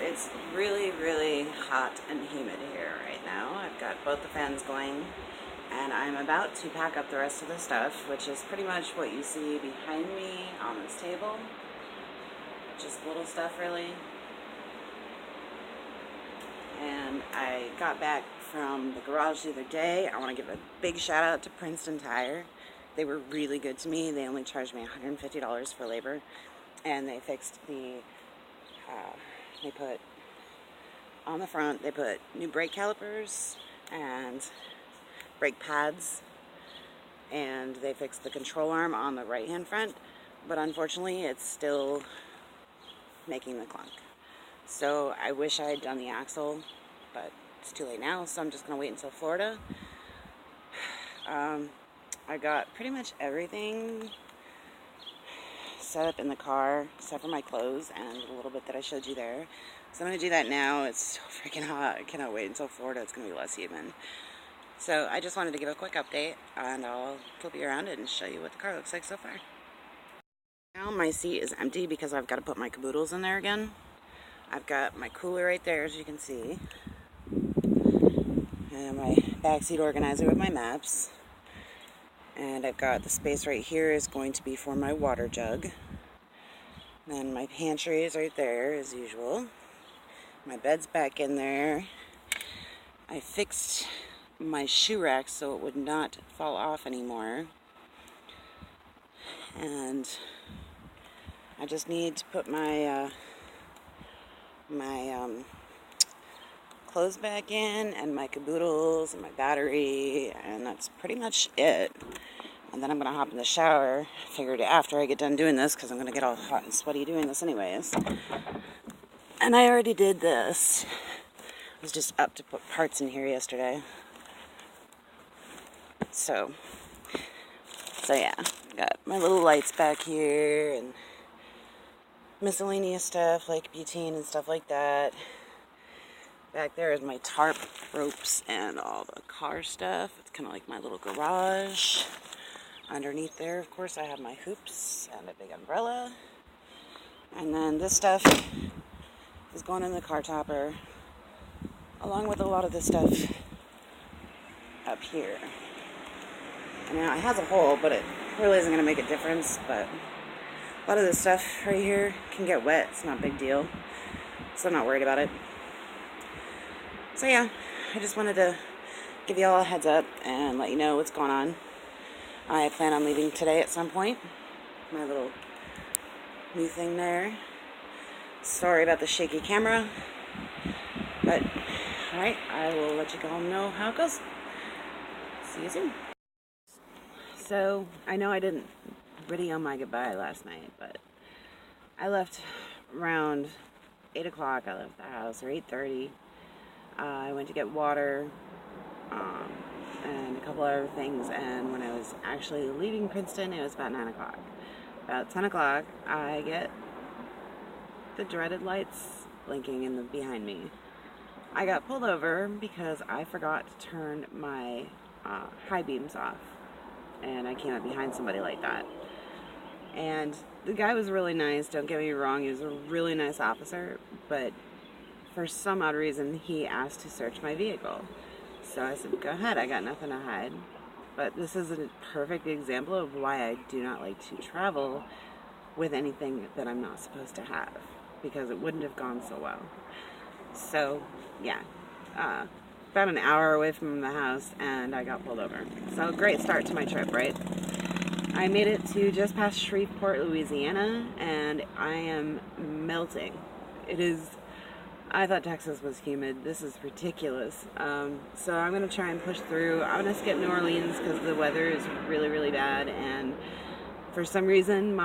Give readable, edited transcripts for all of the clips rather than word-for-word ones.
It's really, really hot and humid here right now. I've got both the fans going, and I'm about to pack up the rest of the stuff, which is pretty much what you see behind me on this table. Just little stuff, really. And I got back from the garage the other day. I want to give a big shout out to Princeton Tire. They were really good to me. They only charged me $150 for labor, and they fixed the they put on the front, they put new brake calipers and brake pads, and they fixed the control arm on the right hand front, but unfortunately it's still making the clunk. So I wish I had done the axle, but it's too late now, so I'm just going to wait until Florida. I got pretty much everything set up in the car except for my clothes and a little bit that I showed you there. So I'm going to do that now. It's so freaking hot. I cannot wait until Florida. It's going to be less humid. So I just wanted to give a quick update, and I'll flip you around and show you what the car looks like so far. Now my seat is empty because I've got to put my caboodles in there again. I've got my cooler right there, as you can see, and my backseat organizer with my maps. And I've got the space right here is going to be for my water jug. And my pantry is right there, as usual. My bed's back in there. I fixed my shoe rack so it would not fall off anymore. And I just need to put my clothes back in, and my caboodles, and my battery, and that's pretty much it. And then I'm going to hop in the shower. I figured after I get done doing this, because I'm going to get all hot and sweaty doing this anyways. And I already did this. I was just up to put parts in here yesterday. So yeah, got my little lights back here, and miscellaneous stuff like butane and stuff like that. Back there is my tarp ropes and all the car stuff. It's kind of like my little garage. Underneath there, of course, I have my hoops and a big umbrella. And then this stuff is going in the car topper, along with a lot of this stuff up here. Now, it has a hole, but it really isn't going to make a difference. But a lot of this stuff right here can get wet. It's not a big deal, so I'm not worried about it. So yeah, I just wanted to give you all a heads up and let you know what's going on. I plan on leaving today at some point. My little new thing there. Sorry about the shaky camera, but alright, I will let you all know how it goes. See you soon. So, I know I didn't video my goodbye last night, but I left around 8 o'clock. I left the house, or 8:30. I went to get water and a couple other things, and when I was actually leaving Princeton, it was about 9 o'clock. About 10 o'clock, I get the dreaded lights blinking behind me. I got pulled over because I forgot to turn my high beams off, and I came up behind somebody like that. And the guy was really nice, don't get me wrong, he was a really nice officer, but for some odd reason, he asked to search my vehicle. So I said, go ahead, I got nothing to hide. But this is a perfect example of why I do not like to travel with anything that I'm not supposed to have, because it wouldn't have gone so well. So, yeah, about an hour away from the house, and I got pulled over. So, great start to my trip, right? I made it to just past Shreveport, Louisiana, and I am melting. It is... I thought Texas was humid. This is ridiculous. So I'm going to try and push through. I'm going to skip New Orleans because the weather is really, really bad. And for some reason,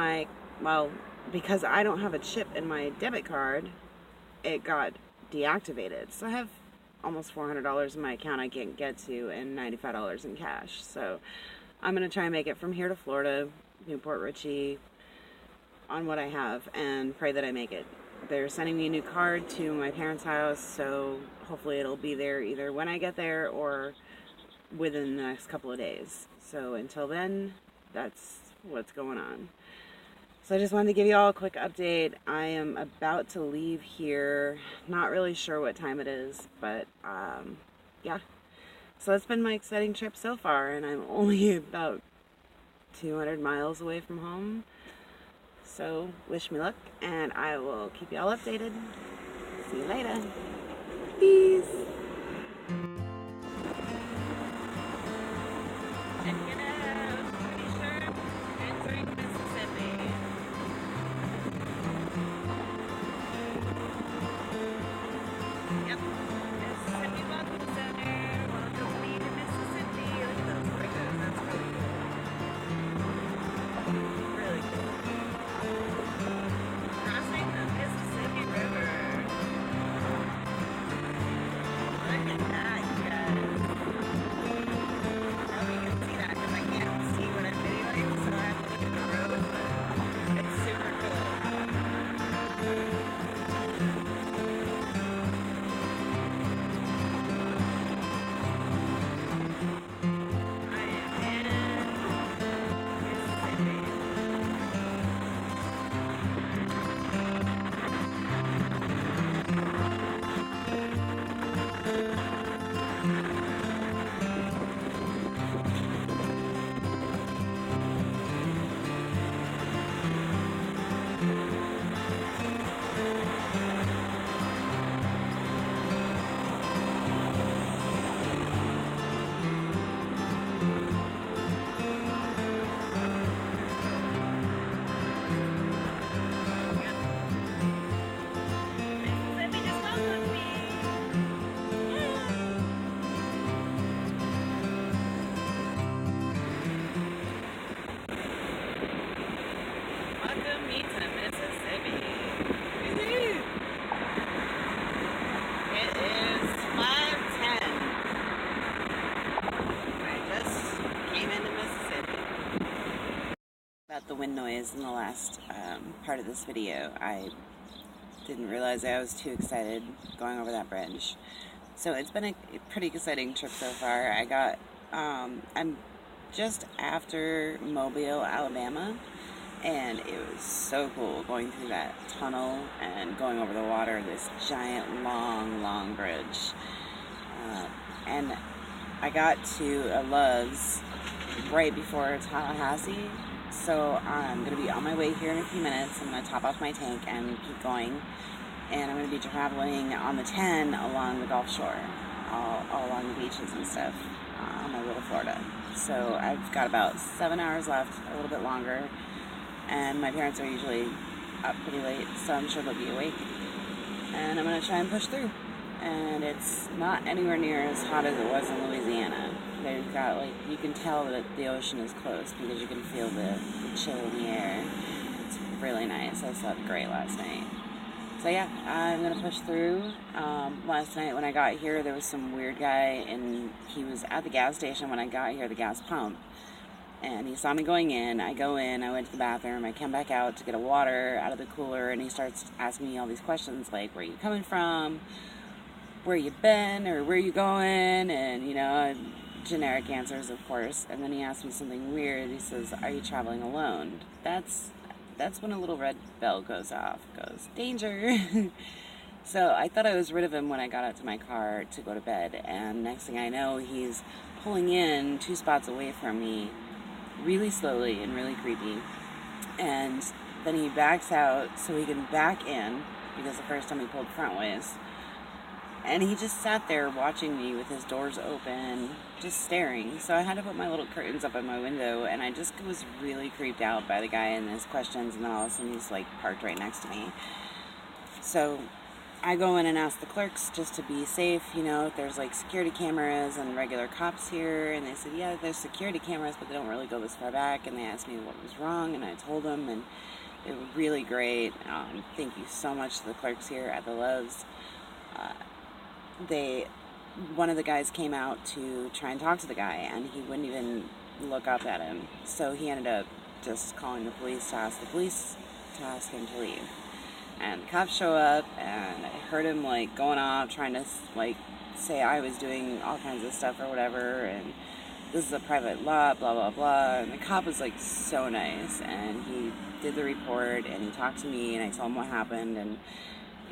because I don't have a chip in my debit card, it got deactivated. So I have almost $400 in my account I can't get to, and $95 in cash. So I'm going to try and make it from here to Florida, Newport Richey, on what I have, and pray that I make it. They're sending me a new card to my parents' house, so hopefully it'll be there either when I get there or within the next couple of days. So until then, that's what's going on. So I just wanted to give you all a quick update. I am about to leave here. Not really sure what time it is, but yeah. So that's been my exciting trip so far, and I'm only about 200 miles away from home. So wish me luck, and I will keep you all updated. See you later. Peace. Check it out. Pretty sure entering Mississippi. Yep. Mississippi Welcome Center. Welcome me to Mississippi. Look at those bridges. That's really cool. Really cool. Crossing the Mississippi River. Look at that, you guys. I hope you can see that because I can't see what I'm videoing, so I have to look at the road, but it's super cool. I am in Mississippi. Mississippi just welcomed me. Welcome me to Mississippi. Woohoo! It is 5:10. I just came into Mississippi. About the wind noise in the last part of this video, I didn't realize I was too excited going over that bridge. So it's been a pretty exciting trip so far. I'm just after Mobile, Alabama, and it was so cool going through that tunnel and going over the water, this giant, long bridge. And I got to a Love's right before Tallahassee, so I'm going to be on my way here in a few minutes. I'm going to top off my tank and keep going, and I'm going to be traveling on the 10 along the Gulf Shore, all along the beaches and stuff on my way to Florida. So I've got about 7 hours left, a little bit longer, and my parents are usually up pretty late, so I'm sure they'll be awake, and I'm going to try and push through. And it's not anywhere near as hot as it was in Louisiana. They've got, like, you can tell that the ocean is close because you can feel the chill in the air. It's really nice. I slept great last night. So yeah, I'm going to push through. Last night when I got here, there was some weird guy, and he was at the gas station when I got here, the gas pump. And he saw me going in. I go in, I went to the bathroom, I come back out to get a water out of the cooler, and he starts asking me all these questions like, where are you coming from? Where you been, or where you going, and, you know, generic answers, of course. And then he asked me something weird. He says, are you traveling alone? That's when a little red bell goes off. Goes, danger. So I thought I was rid of him when I got out to my car to go to bed, and next thing I know, he's pulling in 2 spots away from me really slowly and really creepy. And then he backs out so he can back in, because the first time he pulled front ways. And he just sat there watching me with his doors open, just staring. So I had to put my little curtains up at my window, and I just was really creeped out by the guy and his questions, and then all of a sudden he's like parked right next to me. So I go in and ask the clerks just to be safe, you know, if there's like security cameras and regular cops here, and they said, yeah, there's security cameras, but they don't really go this far back. And they asked me what was wrong, and I told them, and they were really great. Thank you so much to the clerks here at the Loves. One of the guys came out to try and talk to the guy, and he wouldn't even look up at him. So he ended up just calling the police to ask him to leave. And the cops show up, and I heard him like going off, trying to like say I was doing all kinds of stuff or whatever, and this is a private lot, blah blah blah. And the cop was like so nice, and he did the report, and he talked to me, and I told him what happened, and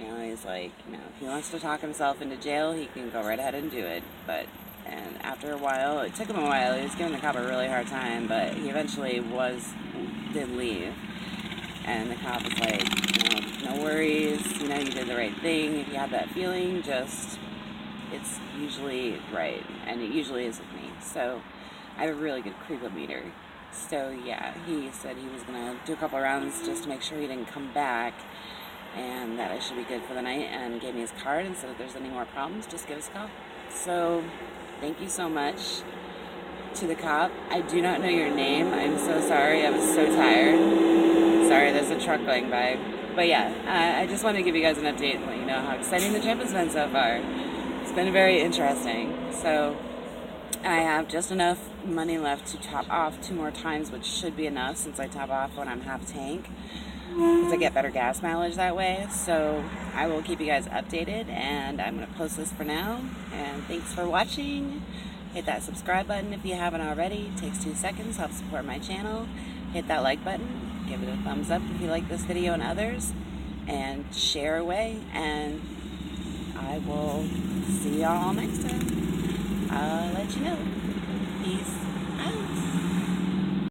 you know, he's like, you know, if he wants to talk himself into jail, he can go right ahead and do it. But, and after a while, it took him a while, he was giving the cop a really hard time, but he eventually did leave. And the cop was like, you know, no worries, you know, you did the right thing. If you have that feeling, just, it's usually right. And it usually is with me. So I have a really good creepometer. So yeah, he said he was going to do a couple rounds just to make sure he didn't come back, and that I should be good for the night, and gave me his card and said if there's any more problems, just give us a call. So thank you so much to the cop. I do not know your name. I'm so sorry. I was so tired. Sorry, there's a truck going by. But yeah, I just wanted to give you guys an update and let you know how exciting the trip has been so far. It's been very interesting. So I have just enough money left to top off 2 more times, which should be enough since I top off when I'm half tank, because I get better gas mileage that way. So I will keep you guys updated, and I'm going to post this for now. And thanks for watching. Hit that subscribe button if you haven't already. It takes 2 seconds, helps support my channel. Hit that like button, give it a thumbs up if you like this video and others, and share away. And I will see y'all next time. I'll let you know. Peace.